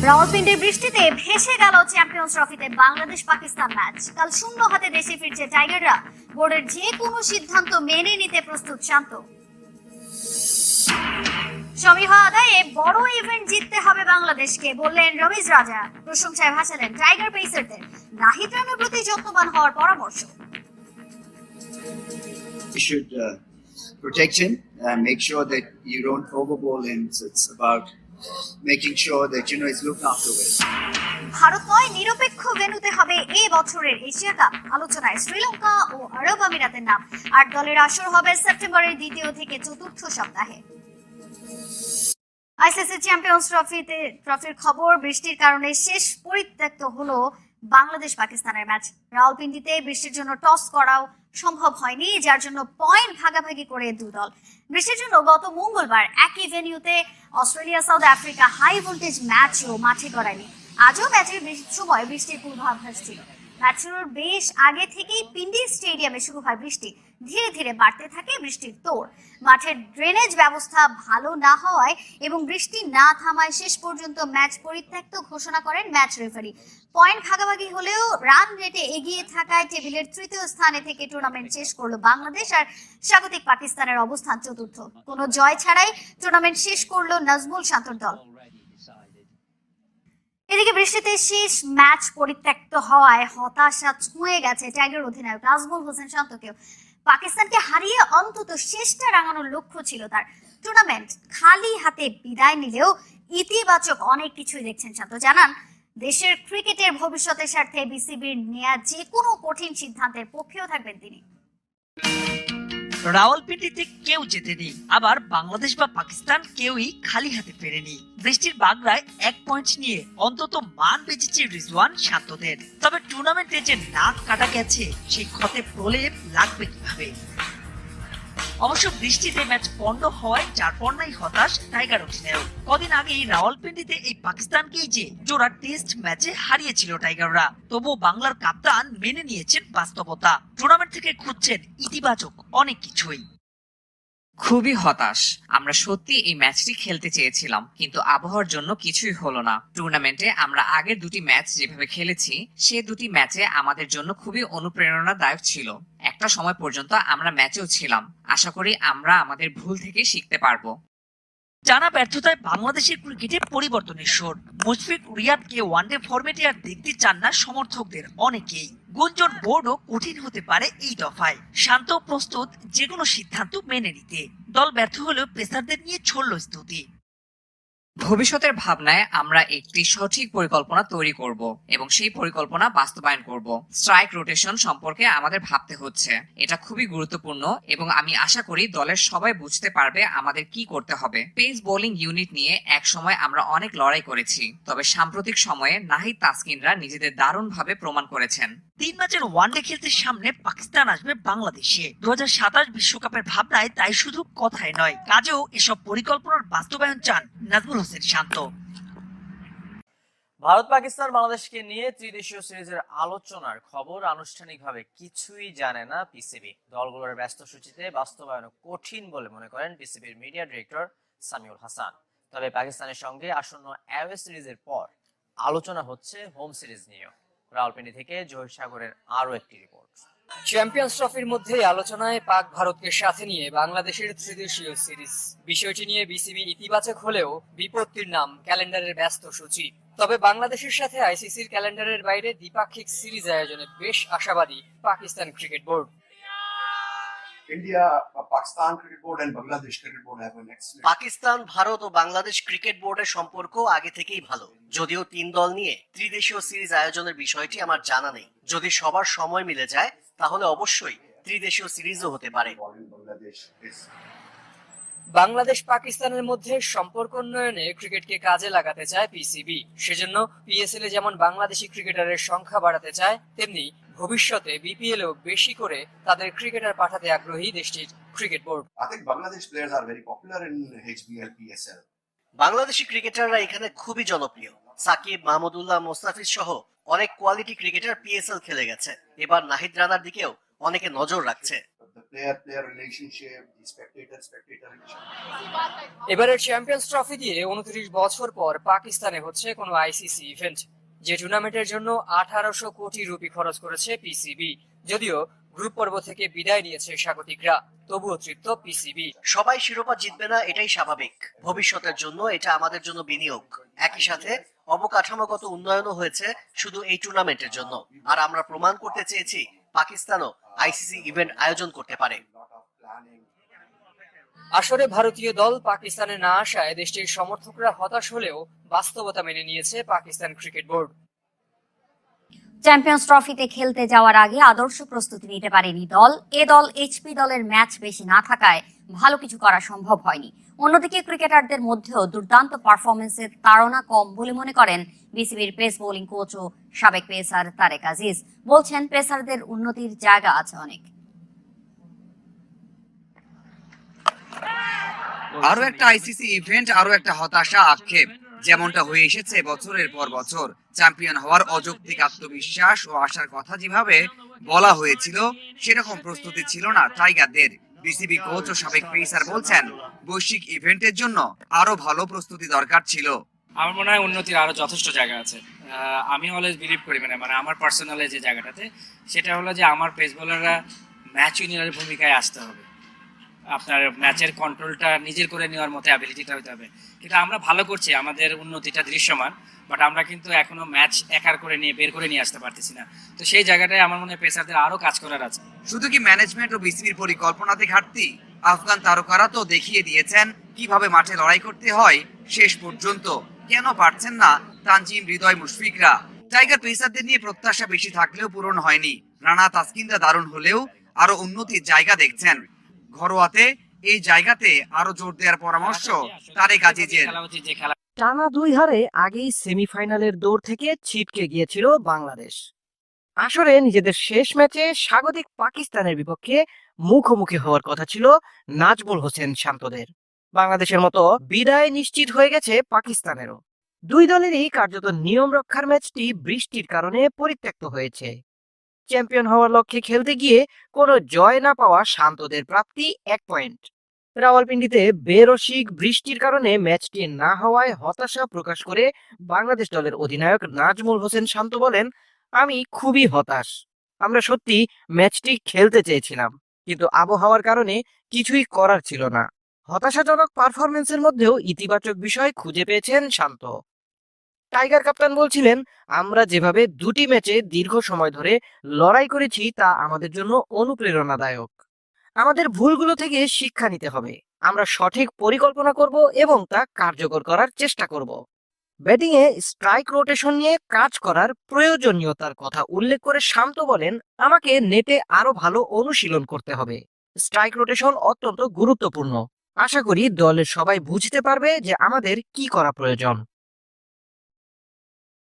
রাওয়ালপিন্ডির বৃষ্টিতে ভেসে গেল চ্যাম্পিয়ন্স ট্রফিতে বাংলাদেশ পাকিস্তান ম্যাচ। কাল শূন্য হাতে দেশে ফিরছে টাইগাররা। বোর্ডের যে কোনো সিদ্ধান্ত মেনে নিতে প্রস্তুত শান্ত। সমীহা আদায়ে বড় ইভেন্ট জিততে হবে বাংলাদেশকে বললেন রমিজ রাজা। প্রশংসায় ভাসালেন টাইগার পেসারদের। নাহিদ রানার প্রতি যত্নবান হওয়ার পরামর্শ। You should protect him and make sure that you don't overbowl him. So it's about making sure that he's looked after well. Bharat নয়, নিরপেক্ষ ভেন্যুতে হবে এই বছরের এশিয়া কাপ। আলোচনায় শ্রীলঙ্কা ও আরব আমিরাতের নাম। ৮ দলের আসর হবে সেপ্টেম্বরের ২য় থেকে ৪র্থ সপ্তাহে। আইসিসি চ্যাম্পিয়ন্স ট্রফির খবর। বৃষ্টির কারণে শেষ পরিত্যক্ত হলো বাংলাদেশ পাকিস্তানের ম্যাচ। রাওয়ালপিন্ডিতে বৃষ্টির জন্য টস করাও সম্ভব হয়নি, যার জন্য পয়েন্ট ভাগাভাগি করে দুই দল। বৃষ্টির জন্য গত মঙ্গলবার একই ভেন্যুতে Australia South Africa high voltage ম্যাচও মাঠে গড়ায়নি। আজও ম্যাচের সময় বৃষ্টির পূর্বাভাস ছিল। ম্যাচ শুরুর বেশ আগে থেকেই পিন্ডি স্টেডিয়ামে শুরু হয় বৃষ্টি। ধীরে ধীরে বাড়তে থাকে বৃষ্টির তোড়। মাঠের ড্রেনেজ ব্যবস্থা ভালো না হওয়ায় এবং বৃষ্টি না থামায় শেষ পর্যন্ত ম্যাচ পরিত্যক্ত ঘোষণা করেন ম্যাচ রেফারি। পয়েন্ট ভাগাভাগি হলেও রান রেটে এগিয়ে থাকায় টেবিলের ৩য় স্থানে থেকে টুর্নামেন্ট শেষ করলো বাংলাদেশ, আর স্বাগতিক পাকিস্তানের অবস্থান ৪র্থ। কোনো জয় ছাড়াই টুর্নামেন্ট শেষ করলো নাজমুল শান্তর দল। এদিকে বৃষ্টিতে শেষ ম্যাচ পরিত্যক্ত হওয়ায় হতাশা ছুঁয়ে গেছে টাইগার অধিনায়ক নাজমুল হোসেন শান্তকেও। পাকিস্তানকে হারিয়ে অন্তত শেষটা রাঙানোর লক্ষ্য ছিল তার। টুর্নামেন্ট খালি হাতে বিদায় নিলেও ইতিবাচক অনেক কিছুই দেখছেন শান্ত। জানান, দেশের ক্রিকেটের ভবিষ্যতের স্বার্থে বিসিবির নেয়া যে কোনো কঠিন সিদ্ধান্তের পক্ষেও থাকবেন তিনি। রাওয়ালপিন্ডিতে কেউ জেতেনি, আবার বাংলাদেশ বা পাকিস্তান কেউই খালি হাতে ফেরেনি। বৃষ্টির বাগড়ায় 1 পয়েন্ট নিয়ে অন্তত মান বেঁচেছে রিজওয়ান শান্তদের। তবে টুর্নামেন্টে যে নাক কাটা গেছে সেই ক্ষতে প্রলেপ লাগবে কিভাবে? অবশ্য বৃষ্টিতে ম্যাচ পণ্ড হওয়ায় যার পণ্যাই হতাশ টাইগার অধিনায়ক। কদিন আগেই রাওয়ালপিন্ডিতে এই পাকিস্তানকেই যে জোড়া টেস্ট ম্যাচে হারিয়েছিল টাইগাররা। তবুও বাংলার কাপ্তান মেনে নিয়েছেন বাস্তবতা। টুর্নামেন্ট থেকে খুঁজছেন ইতিবাচক অনেক কিছুই। খুবই হতাশ। আমরা সত্যি এই ম্যাচটি খেলতে চেয়েছিলাম, কিন্তু আবহাওয়ার জন্য কিছুই হলো না। টুর্নামেন্টে আমরা আগের দুটি ম্যাচ যেভাবে খেলেছি সে দুটি ম্যাচে আমাদের জন্য খুবই অনুপ্রেরণাদায়ক ছিল। একটা সময় পর্যন্ত আমরা ম্যাচেও ছিলাম। আশা করি আমরা আমাদের ভুল থেকে শিখতে পারবো। টানা ব্যর্থতায় বাংলাদেশের ক্রিকেটে পরিবর্তনের সুর। মুশফিক রিয়াদকে ওয়ানডে ফরম্যাটে আর দেখতে চান না সমর্থকদের অনেকেই। গুঞ্জন বোর্ডও কঠিন হতে পারে এই দফায়। শান্ত প্রস্তুত যে কোনো সিদ্ধান্ত মেনে নিতে। দল ব্যর্থ হলেও পেসারদের নিয়ে ছড়ল স্তুতি। ভবিষ্যতের ভাবনায় আমরা একটি সঠিক পরিকল্পনা তৈরি করব এবং সেই পরিকল্পনা বাস্তবায়ন করব। স্ট্রাইক রোটেশন সম্পর্কে আমাদের ভাবতে হচ্ছে। এটা খুবই গুরুত্বপূর্ণ এবং আমি আশা করি দলের সবাই বুঝতে পারবে আমাদের কি করতে হবে। পেস বোলিং ইউনিট নিয়ে এক সময় আমরা অনেক লড়াই করেছি, তবে সাম্প্রতিক সময়ে নাহিদ তাসকিনরা নিজেদের দারুণভাবে প্রমাণ করেছেন। 3 ম্যাচের ওয়ানডে খেলতে সামনে পাকিস্তান আসবে বাংলাদেশে। 2027 বিশ্বকাপের ভাবনায় তাই শুধু কথায় নয়, কাজেও এসব পরিকল্পনার বাস্তবায়ন চান নাজমুল হোসেন শান্ত। ভারত পাকিস্তান বাংলাদেশকে নিয়ে ত্রিদেশীয় সিরিজের আলোচনার খবর আনুষ্ঠানিকভাবে কিছুই জানে না পিসিবি। দলগুলোর ব্যস্ত সূচিতে বাস্তবায়ন কঠিন বলে মনে করেন পিসিবির মিডিয়া ডিরেক্টর সামিউল হাসান। তবে পাকিস্তানের সঙ্গে আসন্ন অ্যাওয়ে সিরিজের পর আলোচনা হচ্ছে হোম সিরিজ নিয়েও। রাওয়ালপিন্ডি থেকে জহির সাগরের আরো একটি রিপোর্ট। চ্যাম্পিয়ন্স ট্রফির মধ্যে আলোচনায় পাক ভারতকে সাথে নিয়ে বাংলাদেশের ত্রিদেশীয় সিরিজ। বিষয়টি নিয়ে বিসিবি ইতিবাচক হলেও বিপত্তির নাম ক্যালেন্ডারের ব্যস্ত সূচি। তবে বাংলাদেশের সাথে আইসিসির ক্যালেন্ডারের বাইরে দ্বিপাক্ষিক সিরিজ আয়োজনে বেশ আশাবাদী পাকিস্তান ক্রিকেট বোর্ড। পাকিস্তান, ভারত ও বাংলাদেশ ক্রিকেট বোর্ডের সম্পর্ক আগে থেকেই ভালো। যদিও 3 দল নিয়ে ত্রিদেশীয় সিরিজ আয়োজনের বিষয়টি আমার জানা নেই। যদি সবার সময় মিলে যায় তাহলে অবশ্যই ত্রিদেশীয় সিরিজও হতে পারে। বাংলাদেশ পাকিস্তানের মধ্যে সম্পর্ক উন্নয়নে ক্রিকেটকে কাজে লাগাতে চায় পিসিবি। সেজন্য পিএসএল এ যেমন বাংলাদেশি ক্রিকেটারের সংখ্যা বাড়াতে চায়, তেমনি ভবিষ্যতে বিপিএলও বেশি করে তাদের ক্রিকেটার পাঠাতে আগ্রহী দেশটির ক্রিকেট বোর্ড। বাংলাদেশি ক্রিকেটাররা এখানে খুবই জনপ্রিয়। সাকিব, মাহমুদুল্লাহ, মোস্তাফিজ সহ অনেক কোয়ালিটি ক্রিকেটার পিএসএল খেলে গেছে। এবার নাহিদ রানার দিকেও অনেকে নজর রাখছে। player relationship, the spectator relationship. এবারের চ্যাম্পিয়ন্স ট্রফি দিয়ে 29 বছর পর পাকিস্তানে হচ্ছে কোনো আইসিসি ইভেন্ট, যে টুর্নামেন্টের জন্য 1800 কোটি রুপি খরচ করেছে পিসিবি। যদিও গ্রুপ পর্ব থেকে বিদায় নিয়েছে স্বাগতিকরা, তবুও তৃপ্ত পিসিবি। সবাই শিরোপা জিতবে না, এটাই স্বাভাবিক। ভবিষ্যতের জন্য এটা আমাদের জন্য বিনিয়োগ। একই সাথে অবকাঠামোগত উন্নয়নও হয়েছে শুধু এই টুর্নামেন্টের জন্য। আর আমরা প্রমাণ করতে চেয়েছি পাকিস্তানও আইসিসি ইভেন্ট আয়োজন করতে পারে। আসরে ভারতীয় দল পাকিস্তানে না আসায় দেশটির সমর্থকরা হতাশ হলেও বাস্তবতা মেনে নিয়েছে পাকিস্তান ক্রিকেট বোর্ড। চ্যাম্পিয়ন্স ট্রফিতে খেলতে যাওয়ার আগে আদর্শ প্রস্তুতি নিতে পারেনি দল। এ দল এইচপি দলের ম্যাচ বেশি না থাকায় ভালো কিছু করা সম্ভব হয়নি। অন্যদিকে ক্রিকেটারদের মধ্যেও দুর্দান্ত পারফরমেন্সের তাড়না কম বলে মনে করেন বিসিবির পেস বোলিং কোচ ও সাবেক পেসার তারেক আজিজ। বলছেন, পেসারদের উন্নতির জায়গা আছে অনেক। আরো একটা আইসিসি ইভেন্ট, আরো একটা হতাশা, আক্ষেপ, যেমনটা হয়ে এসেছে বছরের পর বছর। চ্যাম্পিয়ন হওয়ার অযৌক্তিক আত্মবিশ্বাস ও আশার কথা যেভাবে বলা হয়েছিল, সেরকম প্রস্তুতি ছিল না টাইগারদের। বিসিবি কোচ ও সাবেক পেসার বলছেন, বৈশ্বিক ইভেন্টের জন্য আরো ভালো প্রস্তুতি দরকার ছিল। আমার মনে হয় উন্নতির আরো যথেষ্ট জায়গা আছে। আমি অলওয়েজ বিলিভ করি, মানে আমার পার্সোনালি যে জায়গাটাতে, সেটা হলো যে আমার পেস বোলাররা ম্যাচ উইনারের ভূমিকায় আসতে হবে। আপনার ম্যাচের কন্ট্রোলটা নিজের করে নেওয়ার মতো অ্যাবিলিটিটা হতে হবে। কিন্তু আমরা ভালো করছি, আমাদের উন্নতিটা দৃশ্যমান, বাট আমরা কিন্তু এখনো ম্যাচ একার করে নিয়ে বের করে নিয়ে আসতে পারতেছি না। তো সেই জায়গাটায় আমার মনে হয় পেসারদের আরো কাজ করার আছে। শুধু কি ম্যানেজমেন্ট ও বিসিবির পরিকল্পনাতে ঘাটতি? আফগান তারকারা তো দেখিয়ে দিয়েছেন কিভাবে মাঠে লড়াই করতে হয় শেষ পর্যন্ত। কেন পারছেন না তানজিম, হৃদয়, মুশফিকরা? টাইগার পেসারদের নিয়ে প্রত্যাশা বেশি থাকলেও পূরণ হয়নি। রানা, তাসকিনরা দারুণ হলেও আরো উন্নতির জায়গা দেখছেন। ঘরোয়াতে এই জায়গাতে আরো জোর দেওয়ার পরামর্শ তারেক আজিজের। টানা 2 হারে আগেই সেমিফাইনালের দৌড় থেকে ছিটকে গিয়েছিল বাংলাদেশ। আসরে নিজেদের শেষ ম্যাচে স্বাগতিক পাকিস্তানের বিপক্ষে মুখোমুখি হওয়ার কথা ছিল নাজমুল হোসেন শান্তদের। বাংলাদেশের মতো বিদায় নিশ্চিত হয়ে গেছে পাকিস্তানেরও। দুই দলেরই কার্যত নিয়ম রক্ষার ম্যাচটি বৃষ্টির কারণে পরিত্যক্ত হয়েছে। চ্যাম্পিয়ন হওয়ার লক্ষ্যে খেলতে গিয়ে কোনো জয় না পাওয়া শান্তদের প্রাপ্তি 1 পয়েন্ট। রাওয়ালপিন্ডিতে বেরসিক বৃষ্টির কারণে ম্যাচটি না হওয়ায় হতাশা প্রকাশ করে বাংলাদেশ দলের অধিনায়ক নাজমুল হোসেন শান্ত বলেন, আমি খুবই হতাশ। আমরা সত্যি ম্যাচটি খেলতে চেয়েছিলাম, কিন্তু আবহাওয়ার কারণে কিছুই করার ছিল না। হতাশাজনক পারফরমেন্সের মধ্যেও ইতিবাচক বিষয় খুঁজে পেয়েছেন শান্ত। টাইগার কাপ্তান বলছিলেন, আমরা যেভাবে 2টি ম্যাচে দীর্ঘ সময় ধরে লড়াই করেছি তা আমাদের জন্য অনুপ্রেরণাদায়ক। আমাদের ভুলগুলো থেকে শিক্ষা নিতে হবে। আমরা সঠিক পরিকল্পনা করব এবং তা কার্যকর করার চেষ্টা করব। ব্যাটিংয়ে স্ট্রাইক রোটেশন নিয়ে কাজ করার প্রয়োজনীয়তার কথা উল্লেখ করে শান্ত বলেন, আমাকে নেটে আরো ভালো অনুশীলন করতে হবে। স্ট্রাইক রোটেশন অত্যন্ত গুরুত্বপূর্ণ। আশা করি দলের সবাই বুঝতে পারবে যে আমাদের কি করা প্রয়োজন।